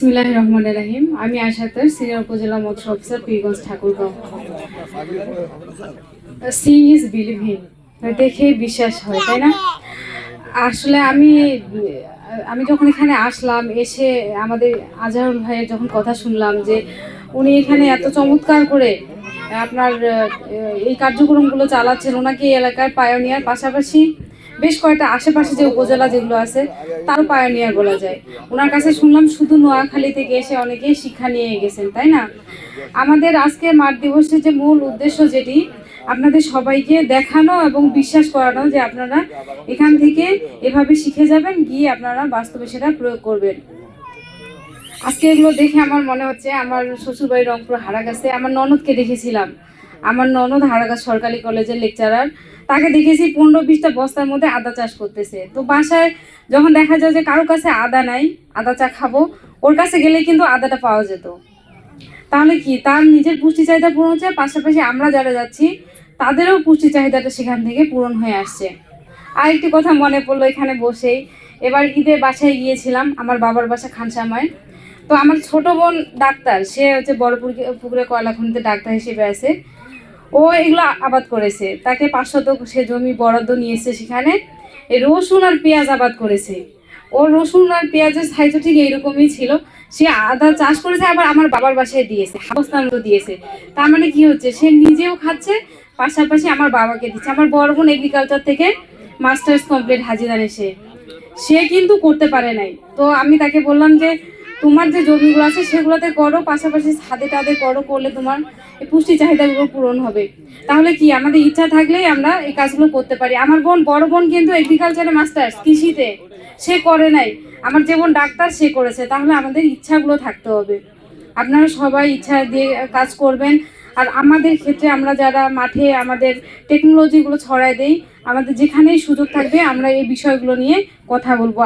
বিসমিল্লাহির রহমানির রহিম। আমি আশাতার সিনিয়র উপজেলা মৎস্য officer Pirganj Thakurgaon. Seeing is believing, দেখে বিশ্বাস হয়, তাই না? আসলে আমি যখন এখানে আসলাম, এসে আমাদের আজহারুল ভাইয়ের যখন কথা শুনলাম যে উনি এখানে এত চমৎকার করে আপনার এই কার্যক্রমগুলো চালাচ্ছেন, ওনাকে এই এলাকার পায়োনিয়ার, পাশাপাশি বেশ কয়েকটা আশেপাশে যে উপজেলা যেগুলো আছে তারও পায়োনিয়ার বলা যায়। ওনার কাছে শুনলাম শুধু নোয়াখালী থেকে এসে অনেকেই শিক্ষা নিয়ে গেছেন, তাই না? আমাদের আজকে মাঠ দিবসের যে মূল উদ্দেশ্য যেটি আপনাদের সবাইকে দেখানো এবং বিশ্বাস করানো যে আপনারা এখান থেকে এভাবে শিখে যাবেন, গিয়ে আপনারা বাস্তবে সেটা প্রয়োগ করবেন। আজকে এগুলো দেখে আমার মনে হচ্ছে আমার শ্বশুরবাড়ি রংপুর হারাগাছে আমার ননদকে দেখেছিলাম। আমার ননদ হারাগাছ সরকারি কলেজের লেকচারার, তাকে দেখেছি 15-20টা বস্তার মধ্যে আদা চাষ করতেছে। তো বাসায় যখন দেখা যায় যে কারো কাছে আদা নাই, আদা চা খাবো, ওর কাছে গেলে কিন্তু আদাটা পাওয়া যেত। তাহলে কি তার নিজের পুষ্টি চাহিদা পূরণ হচ্ছে, পাশাপাশি আমরা যারা যাচ্ছি তাদেরও পুষ্টি চাহিদাটা সেখান থেকে পূরণ হয়ে আসছে। আর একটি কথা মনে পড়লো এখানে বসেই, এবার ঈদে বাসায় গিয়েছিলাম, আমার বাবার বাসা খানসামায়। তো আমার ছোট বোন ডাক্তার, সে হচ্ছে বড় পুকুরে কয়লা খনিতে ডাক্তার হিসেবে আছে। ও এগুলো আবাদ করেছে, তাকে 500 সে জমি বরাদ্দ নিয়েছে, সেখানে রসুন আর পেঁয়াজ আবাদ করেছে। ও রসুন আর পেঁয়াজের সাইজও ঠিক এইরকমই ছিল। সে আদা চাষ করেছে, আবার আমার বাবার বাসায় দিয়েছে, হাবস্থান দিয়েছে। তার মানে কি হচ্ছে, সে নিজেও খাচ্ছে, পাশাপাশি আমার বাবাকে দিচ্ছে। আমার বড় বোন এগ্রিকালচার থেকে মাস্টার্স কমপ্লিট হাজিদার এসে, সে কিন্তু করতে পারে নাই। তো আমি তাকে বললাম যে তোমার যে জমিগুলো আছে সেগুলোতে করো, পাশাপাশি ছাদে টাদে করো, করলে তোমার এই পুষ্টি চাহিদাগুলো পূরণ হবে। তাহলে কি আমাদের ইচ্ছা থাকলেই আমরা এই কাজগুলো করতে পারি। আমার বড় বোন কিন্তু এগ্রিকালচারে মাস্টার্স, কৃষিতে, সে করে নাই। আমার যে বোন ডাক্তার, সে করেছে। তাহলে আমাদের ইচ্ছাগুলো থাকতে হবে। আপনারা সবাই ইচ্ছা দিয়ে কাজ করবেন। আর আমাদের ক্ষেত্রে আমরা যারা মাঠে আমাদের টেকনোলজিগুলো ছড়ায় দেই, আমাদের যেখানেই সুযোগ থাকবে আমরা এই বিষয়গুলো নিয়ে কথা বলবো।